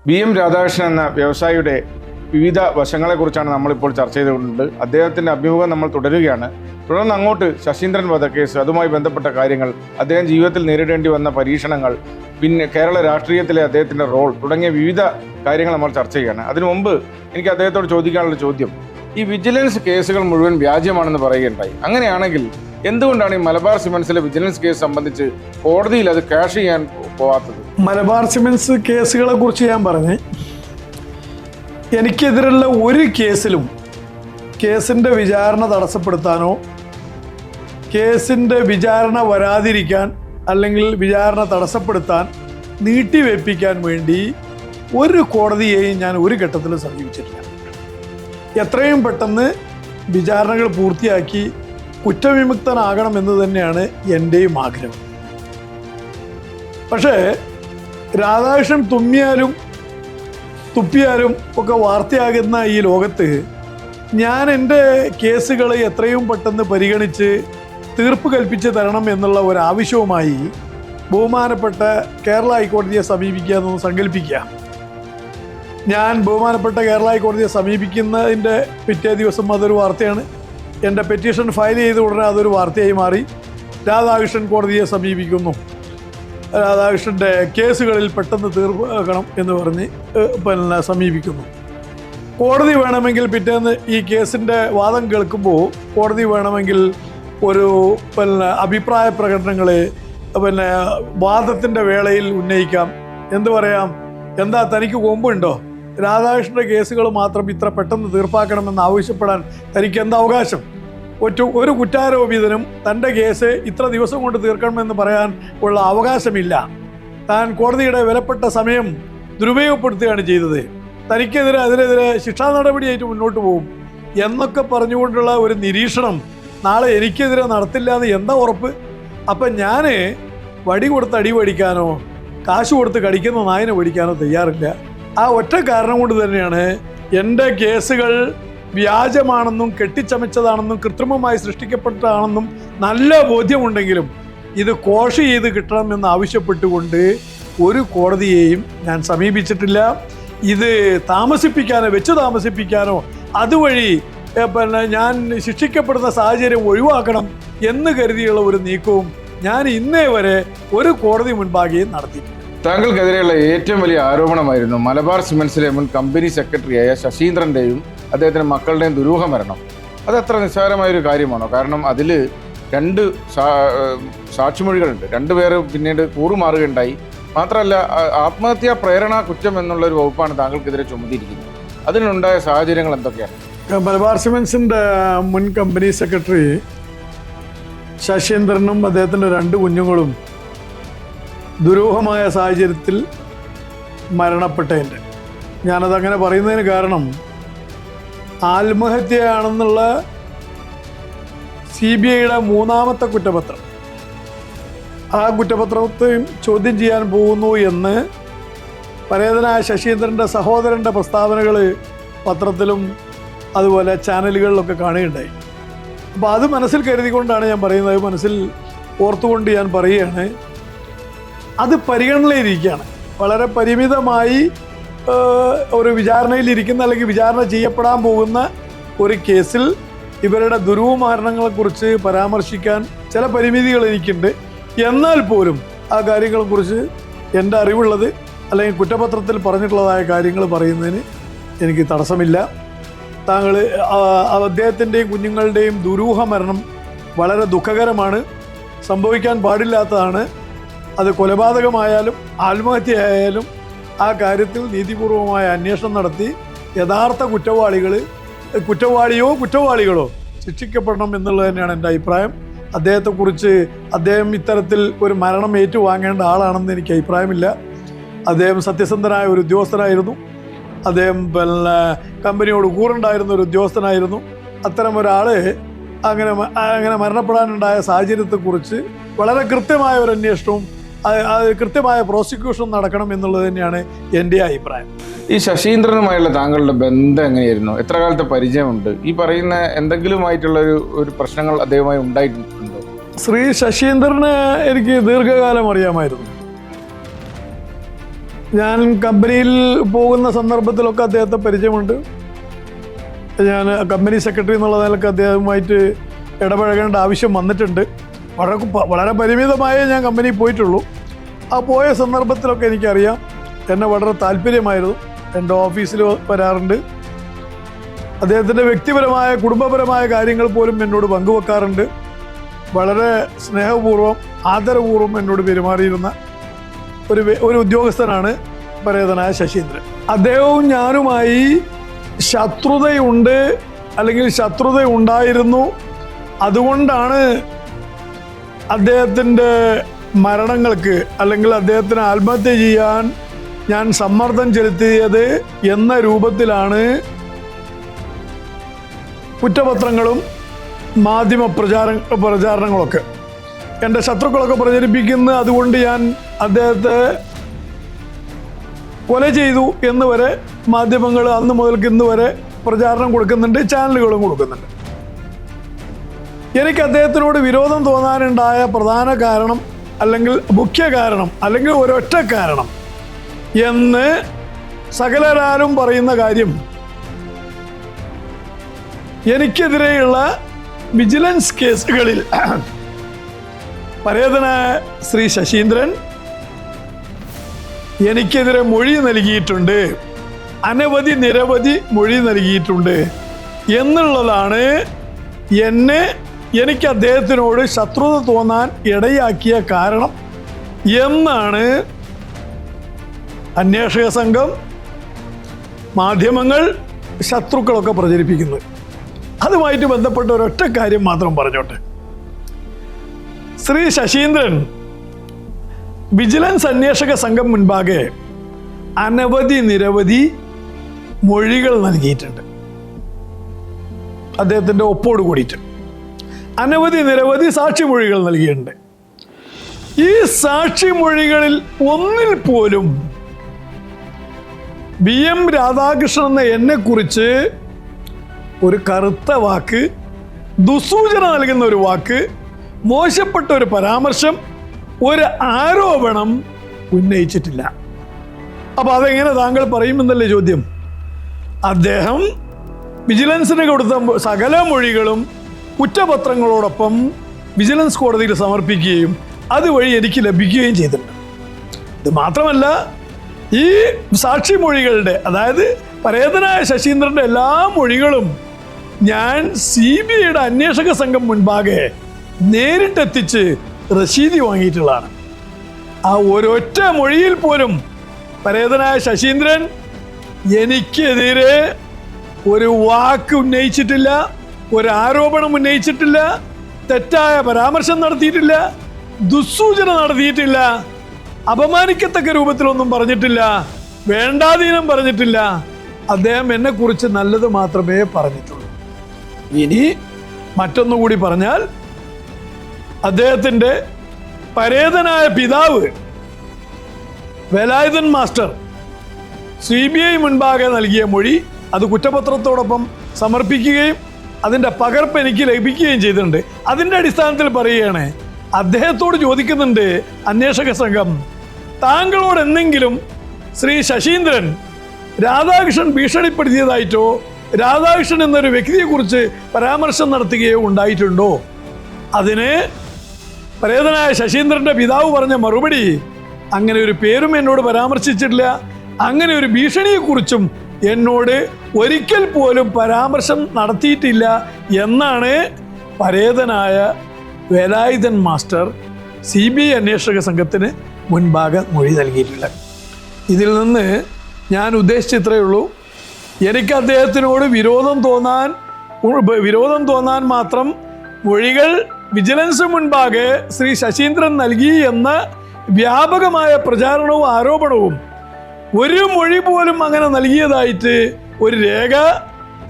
VM Radhakrishnan എന്ന വ്യവസായിയുടെ വിവിധ വശങ്ങളെക്കുറിച്ചാണ് നമ്മളിപ്പോൾ ചർച്ച ചെയ്തുകൊണ്ടുണ്ട്. അദ്ദേഹത്തിൻ്റെ അഭിമുഖം നമ്മൾ തുടരുകയാണ്. തുടർന്ന് അങ്ങോട്ട് ശശീന്ദ്രൻ വധക്കേസ്, അതുമായി ബന്ധപ്പെട്ട കാര്യങ്ങൾ, അദ്ദേഹം ജീവിതത്തിൽ നേരിടേണ്ടി വന്ന പരീക്ഷണങ്ങൾ, പിന്നെ കേരള രാഷ്ട്രീയത്തിലെ അദ്ദേഹത്തിൻ്റെ റോൾ തുടങ്ങിയ വിവിധ കാര്യങ്ങൾ നമ്മൾ ചർച്ച ചെയ്യുകയാണ്. അതിനു മുമ്പ് എനിക്ക് അദ്ദേഹത്തോട് ചോദിക്കാനുള്ള ചോദ്യം, ഈ വിജിലൻസ് കേസുകൾ മുഴുവൻ വ്യാജമാണെന്ന് പറയുകയുണ്ടായി. അങ്ങനെയാണെങ്കിൽ എന്തുകൊണ്ടാണ് ഈ മലബാർ സിമന്റ്സിലെ വിജിലൻസ് കേസ് സംബന്ധിച്ച് കോടതിയിൽ അത് ക്യാഷ് ചെയ്യാൻ പോവാത്തത്? മലബാർ സിമന്റ്സ് കേസുകളെ കുറിച്ച് ഞാൻ പറഞ്ഞ്, എനിക്കെതിരുള്ള ഒരു കേസിലും കേസിൻ്റെ വിചാരണ തടസ്സപ്പെടുത്താനോ കേസിൻ്റെ വിചാരണ വരാതിരിക്കാൻ അല്ലെങ്കിൽ വിചാരണ തടസ്സപ്പെടുത്താൻ നീട്ടിവെപ്പിക്കാൻ വേണ്ടി ഒരു കോടതിയെയും ഞാൻ ഒരു ഘട്ടത്തിലും സമീപിച്ചിട്ടില്ല. എത്രയും പെട്ടെന്ന് വിചാരണകൾ പൂർത്തിയാക്കി കുറ്റവിമുക്തനാകണമെന്ന് തന്നെയാണ് എൻ്റെയും ആഗ്രഹം. പക്ഷേ രാധാകൃഷ്ണൻ തുപ്പിയാലും ഒക്കെ വാർത്തയാകുന്ന ഈ ലോകത്ത് ഞാൻ എൻ്റെ കേസുകൾ എത്രയും പെട്ടെന്ന് പരിഗണിച്ച് തീർപ്പ് കൽപ്പിച്ച് തരണം എന്നുള്ള ഒരാവശ്യവുമായി ബഹുമാനപ്പെട്ട കേരള ഹൈക്കോടതിയെ സമീപിക്കുക എന്നൊന്ന് സങ്കല്പിക്കുക. ഞാൻ ബഹുമാനപ്പെട്ട കേരള ഹൈക്കോടതിയെ സമീപിക്കുന്നതിൻ്റെ പിറ്റേ ദിവസം അതൊരു വാർത്തയാണ്. എൻ്റെ പെറ്റീഷൻ ഫയൽ ചെയ്ത ഉടനെ അതൊരു വാർത്തയായി മാറി. രാധാകൃഷ്ണൻ കോടതിയെ സമീപിക്കുന്നു, രാധാകൃഷ്ണൻ്റെ കേസുകളിൽ പെട്ടെന്ന് തീർപ്പാക്കണം എന്ന് പറഞ്ഞ് സമീപിക്കുന്നു. കോടതി വേണമെങ്കിൽ പിറ്റേന്ന് ഈ കേസിൻ്റെ വാദം കേൾക്കുമ്പോൾ കോടതി വേണമെങ്കിൽ ഒരു അഭിപ്രായ പ്രകടനങ്ങൾ വാദത്തിൻ്റെ വേളയിൽ ഉന്നയിക്കാം. എന്തു പറയാം, എന്താ തനിക്ക് കൊമ്പുണ്ടോ, രാധാകൃഷ്ണൻ്റെ കേസുകൾ മാത്രം ഇത്ര പെട്ടെന്ന് തീർപ്പാക്കണമെന്ന് ആവശ്യപ്പെടാൻ തനിക്ക് എന്താ അവകാശം? ഒരു കുറ്റാരോപിതനും തൻ്റെ കേസ് ഇത്ര ദിവസം കൊണ്ട് തീർക്കണമെന്ന് പറയാൻ ഉള്ള അവകാശമില്ല. താൻ കോടതിയുടെ വിലപ്പെട്ട സമയം ദുരുപയോഗപ്പെടുത്തുകയാണ് ചെയ്തത്. അതിനെതിരെ ശിക്ഷാ നടപടിയായിട്ട് മുന്നോട്ട് പോകും എന്നൊക്കെ പറഞ്ഞുകൊണ്ടുള്ള ഒരു നിരീക്ഷണം നാളെ എനിക്കെതിരെ നടത്തില്ല എന്ന് എന്താ ഉറപ്പ്? അപ്പം ഞാൻ വടി കൊടുത്ത് അടി പഠിക്കാനോ കാശ് കൊടുത്ത് കടിക്കുന്ന നായനെ പഠിക്കാനോ തയ്യാറില്ല. ആ ഒറ്റ കാരണം കൊണ്ട് തന്നെയാണ് എൻ്റെ കേസുകൾ വ്യാജമാണെന്നും കെട്ടിച്ചമച്ചതാണെന്നും കൃത്രിമമായി സൃഷ്ടിക്കപ്പെട്ടതാണെന്നും നല്ല ബോധ്യമുണ്ടെങ്കിലും ഇത് കോഷ് ചെയ്ത് കിട്ടണമെന്ന് ആവശ്യപ്പെട്ടുകൊണ്ട് ഒരു കോടതിയെയും ഞാൻ സമീപിച്ചിട്ടില്ല. ഇത് വെച്ച് താമസിപ്പിക്കാനോ അതുവഴി ഞാൻ ശിക്ഷിക്കപ്പെടുന്ന സാഹചര്യം ഒഴിവാക്കണം എന്ന് കരുതിയുള്ള ഒരു നീക്കവും ഞാൻ ഇന്നേ വരെ ഒരു കോടതി മുൻപാകെയും നടത്തിയിട്ടില്ല. താങ്കൾക്കെതിരെയുള്ള ഏറ്റവും വലിയ ആരോപണമായിരുന്നു മലബാർ സിമന്റ്സിലെ മുൻ കമ്പനി സെക്രട്ടറിയായ ശശീന്ദ്രൻ്റെയും അദ്ദേഹത്തിൻ്റെ മക്കളുടെയും ദുരൂഹ മരണം. അതത്ര നിസ്സാരമായൊരു കാര്യമാണോ? കാരണം അതിൽ 2 സാക്ഷിമൊഴികളുണ്ട്. 2 പേർ പിന്നീട് കൂറുമാറുകയുണ്ടായി. മാത്രമല്ല, ആത്മഹത്യാ പ്രേരണാ കുറ്റം എന്നുള്ളൊരു വകുപ്പാണ് താങ്കൾക്കെതിരെ ചുമത്തിയിരിക്കുന്നത്. അതിനുണ്ടായ സാഹചര്യങ്ങൾ എന്തൊക്കെയാണ്? മലബാർ സിമന്റ്സിൻ്റെ മുൻ കമ്പനി സെക്രട്ടറി ശശീന്ദ്രനും അദ്ദേഹത്തിൻ്റെ 2 കുഞ്ഞുങ്ങളും ദുരൂഹമായ സാഹചര്യത്തിൽ മരണപ്പെട്ടതിൻ്റെ, ഞാനതങ്ങനെ പറയുന്നതിന് കാരണം ആത്മഹത്യയാണെന്നുള്ള CBIയുടെ 3ാമത്തെ കുറ്റപത്രം, ആ കുറ്റപത്രത്തെയും ചോദ്യം ചെയ്യാൻ പോകുന്നു എന്ന് പരേതനായ ശശീന്ദ്രൻ്റെ സഹോദരൻ്റെ പ്രസ്താവനകൾ പത്രത്തിലും അതുപോലെ ചാനലുകളിലൊക്കെ കാണുകയുണ്ടായി. അപ്പോൾ അത് മനസ്സിൽ കരുതിക്കൊണ്ടാണ് ഞാൻ പറയുന്നത്, മനസ്സിൽ ഓർത്തുകൊണ്ട് ഞാൻ പറയുകയാണ്. അത് പരിഗണനയിലിരിക്കുകയാണ്. വളരെ പരിമിതമായി ഒരു വിചാരണയിലിരിക്കുന്ന അല്ലെങ്കിൽ വിചാരണ ചെയ്യപ്പെടാൻ പോകുന്ന ഒരു കേസിൽ ഇവരുടെ ദുരൂഹമരണങ്ങളെക്കുറിച്ച് പരാമർശിക്കാൻ ചില പരിമിതികൾ എനിക്കുണ്ട്. എന്നാൽ പോലും ആ കാര്യങ്ങളെക്കുറിച്ച് എൻ്റെ അറിവുള്ളത് അല്ലെങ്കിൽ കുറ്റപത്രത്തിൽ പറഞ്ഞിട്ടുള്ളതായ കാര്യങ്ങൾ പറയുന്നതിന് എനിക്ക് തടസ്സമില്ല. അദ്ദേഹത്തിൻ്റെയും കുഞ്ഞുങ്ങളുടെയും ദുരൂഹ മരണം വളരെ ദുഃഖകരമാണ്, സംഭവിക്കാൻ പാടില്ലാത്തതാണ്. അത് കൊലപാതകമായാലും ആത്മഹത്യയായാലും ആ കാര്യത്തിൽ നീതിപൂർവമായ അന്വേഷണം നടത്തി യഥാർത്ഥ കുറ്റവാളികളോ ശിക്ഷിക്കപ്പെടണം എന്നുള്ളത് തന്നെയാണ് എൻ്റെ അഭിപ്രായം. അദ്ദേഹം ഇത്തരത്തിൽ ഒരു മരണം ഏറ്റുവാങ്ങേണ്ട ആളാണെന്ന് എനിക്ക് അഭിപ്രായമില്ല. അദ്ദേഹം സത്യസന്ധനായ ഒരു ഉദ്യോഗസ്ഥനായിരുന്നു. അദ്ദേഹം കമ്പനിയോട് കൂറുണ്ടായിരുന്ന ഒരു ഉദ്യോഗസ്ഥനായിരുന്നു. അത്തരം ഒരാൾ അങ്ങനെ മരണപ്പെടാനുണ്ടായ സാഹചര്യത്തെക്കുറിച്ച് വളരെ കൃത്യമായ ഒരു അന്വേഷണവും കൃത്യമായ പ്രോസിക്യൂഷൻ നടക്കണം എന്നുള്ളത് തന്നെയാണ് എൻ്റെ അഭിപ്രായം. ഈ ശശീന്ദ്രനുമായുള്ള താങ്കളുടെ ബന്ധം എങ്ങനെയായിരുന്നു? എത്ര കാലത്തെ പരിചയമുണ്ട്? ഈ പറയുന്ന എന്തെങ്കിലുമായിട്ടുള്ള ഒരു പ്രശ്നങ്ങൾ അദ്ദേഹവുമായി ഉണ്ടായിട്ടുണ്ടോ? ശ്രീ ശശീന്ദ്രനെ എനിക്ക് ദീർഘകാലം അറിയാമായിരുന്നു. ഞാൻ കമ്പനിയിൽ പോകുന്ന സന്ദർഭത്തിലൊക്കെ അദ്ദേഹത്തെ പരിചയമുണ്ട്. ഞാൻ കമ്പനി സെക്രട്ടറി എന്നുള്ള നിലക്ക് അദ്ദേഹവുമായിട്ട് ഇടപഴകേണ്ട ആവശ്യം വന്നിട്ടുണ്ട്. വളരെ പരിമിതമായേ ഞാൻ കമ്പനിയിൽ പോയിട്ടുള്ളൂ. ആ പോയ സന്ദർഭത്തിലൊക്കെ എനിക്കറിയാം, എന്നെ വളരെ താല്പര്യമായിരുന്നു. എൻ്റെ ഓഫീസിൽ വരാറുണ്ട്. അദ്ദേഹത്തിൻ്റെ വ്യക്തിപരമായ കുടുംബപരമായ കാര്യങ്ങൾ പോലും എന്നോട് പങ്കുവെക്കാറുണ്ട്. വളരെ സ്നേഹപൂർവ്വം ആദരപൂർവ്വം എന്നോട് പെരുമാറിയിരുന്ന ഒരു ഉദ്യോഗസ്ഥനാണ് പരേതനായ ശശീന്ദ്രൻ. അദ്ദേഹവും ഞാനുമായി ശത്രുതയുണ്ട്, അല്ലെങ്കിൽ ശത്രുത ഉണ്ടായിരുന്നു. അതുകൊണ്ടാണ് അദ്ദേഹത്തിൻ്റെ മരണങ്ങൾക്ക്, അല്ലെങ്കിൽ അദ്ദേഹത്തിന് ആത്മഹത്യ ചെയ്യാൻ ഞാൻ സമ്മർദ്ദം ചെലുത്തിയത് എന്ന രൂപത്തിലാണ് കുറ്റപത്രങ്ങളും മാധ്യമ പ്രചാരണങ്ങളൊക്കെ എൻ്റെ ശത്രുക്കളൊക്കെ പ്രചരിപ്പിക്കുന്നത്. അതുകൊണ്ട് ഞാൻ അദ്ദേഹത്തെ കൊല ചെയ്തു എന്ന് വരെ മാധ്യമങ്ങൾ അന്ന് മുതൽക്ക് ഇന്ന് വരെ പ്രചാരണം കൊടുക്കുന്നുണ്ട്, ചാനലുകളും കൊടുക്കുന്നുണ്ട്. എനിക്ക് അദ്ദേഹത്തിനോട് വിരോധം തോന്നാനുണ്ടായ പ്രധാന കാരണം, അല്ലെങ്കിൽ മുഖ്യ കാരണം, അല്ലെങ്കിൽ ഒരൊറ്റ കാരണം എന്ന് സകലരാലും പറയുന്ന കാര്യം, എനിക്കെതിരെയുള്ള വിജിലൻസ് കേസുകളിൽ പരേതനായ ശ്രീ ശശീന്ദ്രൻ എനിക്കെതിരെ മൊഴി നൽകിയിട്ടുണ്ട്, നിരവധി മൊഴി നൽകിയിട്ടുണ്ട് എന്നുള്ളതാണ് എനിക്ക് അദ്ദേഹത്തിനോട് ശത്രുത തോന്നാൻ ഇടയാക്കിയ കാരണം എന്നാണ് അന്വേഷക സംഘം, മാധ്യമങ്ങൾ, ശത്രുക്കളൊക്കെ പ്രചരിപ്പിക്കുന്നത്. അതുമായിട്ട് ബന്ധപ്പെട്ട ഒരൊറ്റ കാര്യം മാത്രം പറഞ്ഞോട്ടെ. ശ്രീ ശശീന്ദ്രൻ വിജിലൻസ് അന്വേഷക സംഘം മുൻപാകെ നിരവധി മൊഴികൾ നൽകിയിട്ടുണ്ട്. അദ്ദേഹത്തിൻ്റെ ഒപ്പോട് കൂടിയിട്ട് നിരവധി സാക്ഷിമൊഴികൾ നൽകിയിട്ടുണ്ട്. ഈ സാക്ഷിമൊഴികളിൽ ഒന്നിൽ പോലും VM രാധാകൃഷ്ണൻ എന്ന എന്നെക്കുറിച്ച് ഒരു കറുത്ത വാക്ക്, ദുസൂചന നൽകുന്ന ഒരു വാക്ക്, മോശപ്പെട്ട ഒരു പരാമർശം, ഒരു ആരോപണം ഉന്നയിച്ചിട്ടില്ല. അപ്പൊ അതെങ്ങനെ താങ്കൾ പറയുമെന്നല്ലേ ചോദ്യം. അദ്ദേഹം വിജിലൻസിന് കൊടുത്ത സകല മൊഴികളും കുറ്റപത്രങ്ങളോടൊപ്പം വിജിലൻസ് കോടതിയിൽ സമർപ്പിക്കുകയും അതുവഴി എനിക്ക് ലഭിക്കുകയും ചെയ്തിട്ടുണ്ട്. ഇത് മാത്രമല്ല, ഈ സാക്ഷിമൊഴികളുടെ, അതായത് പരേതനായ ശശീന്ദ്രന്റെ എല്ലാ മൊഴികളും ഞാൻ CBIയുടെ അന്വേഷക സംഘം മുൻപാകെ നേരിട്ടെത്തിച്ച് റസീതി വാങ്ങിയിട്ടുള്ളതാണ്. ആ ഒരൊറ്റ മൊഴിയിൽ പോലും പരേതനായ ശശീന്ദ്രൻ എനിക്കെതിരെ ഒരു വാക്ക് ഉന്നയിച്ചിട്ടില്ല, ഒരു ആരോപണം ഉന്നയിച്ചിട്ടില്ല, തെറ്റായ പരാമർശം നടത്തിയിട്ടില്ല, ദുസ്സൂചന നടത്തിയിട്ടില്ല, അപമാനിക്കത്തക്ക രൂപത്തിലൊന്നും പറഞ്ഞിട്ടില്ല, വേണ്ടാധീനം പറഞ്ഞിട്ടില്ല. അദ്ദേഹം എന്നെക്കുറിച്ച് നല്ലത് മാത്രമേ പറഞ്ഞിട്ടുള്ളൂ. ഇനി മറ്റൊന്നുകൂടി പറഞ്ഞാൽ, അദ്ദേഹത്തിൻ്റെ പരേതനായ പിതാവ് വേലായുധൻ മാസ്റ്റർ CBI മുൻപാകെ നൽകിയ മൊഴി അത് കുറ്റപത്രത്തോടൊപ്പം സമർപ്പിക്കുകയും അതിൻ്റെ പകർപ്പ് എനിക്ക് ലഭിക്കുകയും ചെയ്തിട്ടുണ്ട്. അതിൻ്റെ അടിസ്ഥാനത്തിൽ പറയുകയാണ്, അദ്ദേഹത്തോട് ചോദിക്കുന്നുണ്ട് അന്വേഷക സംഘം, താങ്കളോട് എന്തെങ്കിലും ശ്രീ ശശീന്ദ്രൻ രാധാകൃഷ്ണൻ ഭീഷണിപ്പെടുത്തിയതായിട്ടോ രാധാകൃഷ്ണൻ എന്നൊരു വ്യക്തിയെക്കുറിച്ച് പരാമർശം നടത്തുകയോ ഉണ്ടായിട്ടുണ്ടോ? അതിന് പരേതനായ ശശീന്ദ്രന്റെ പിതാവ് പറഞ്ഞ മറുപടി, അങ്ങനെ ഒരു പേരും എന്നോട് പരാമർശിച്ചിട്ടില്ല, അങ്ങനെ ഒരു ഭീഷണിയെക്കുറിച്ചും എന്നോട് ഒരിക്കൽ പോലും പരാമർശം നടത്തിയിട്ടില്ല എന്നാണ് പരേതനായ വേലായുധൻ മാസ്റ്റർ CBI അന്വേഷക സംഘത്തിന് മുൻപാകെ മൊഴി നൽകിയിട്ടുള്ളത്. ഇതിൽ നിന്ന് ഞാൻ ഉദ്ദേശിച്ചിത്രയേ ഉള്ളൂ, എനിക്ക് അദ്ദേഹത്തിനോട് വിരോധം തോന്നാൻ മാത്രം മൊഴികൾ വിജിലൻസ് മുൻപാകെ ശ്രീ ശശീന്ദ്രൻ നൽകി എന്ന വ്യാപകമായ പ്രചാരണവും ആരോപണവും ഒരു മൊഴി പോലും അങ്ങനെ നൽകിയതായിട്ട് ഒരു രേഖ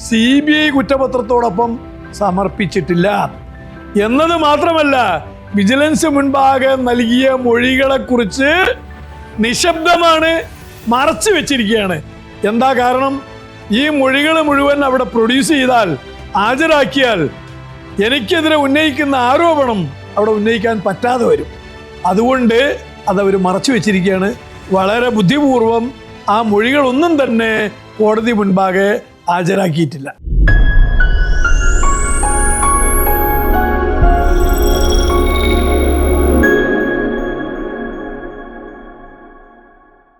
CBI കുറ്റപത്രത്തോടൊപ്പം സമർപ്പിച്ചിട്ടില്ല എന്നത് മാത്രമല്ല, വിജിലൻസ് മുൻപാകെ നൽകിയ മൊഴികളെക്കുറിച്ച് നിശബ്ദമാണ്, മറച്ചു വെച്ചിരിക്കുകയാണ്. എന്താ കാരണം? ഈ മൊഴികൾ മുഴുവൻ അവിടെ പ്രൊഡ്യൂസ് ചെയ്താൽ, ഹാജരാക്കിയാൽ എനിക്കെതിരെ ഉന്നയിക്കുന്ന ആരോപണം അവിടെ ഉന്നയിക്കാൻ പറ്റാതെ വരും. അതുകൊണ്ട് അതവർ മറച്ചു വെച്ചിരിക്കുകയാണ്. വളരെ ബുദ്ധിപൂർവം ആ മൊഴികളൊന്നും തന്നെ കോടതി മുൻപാകെ ഹാജരാക്കിയിട്ടില്ല.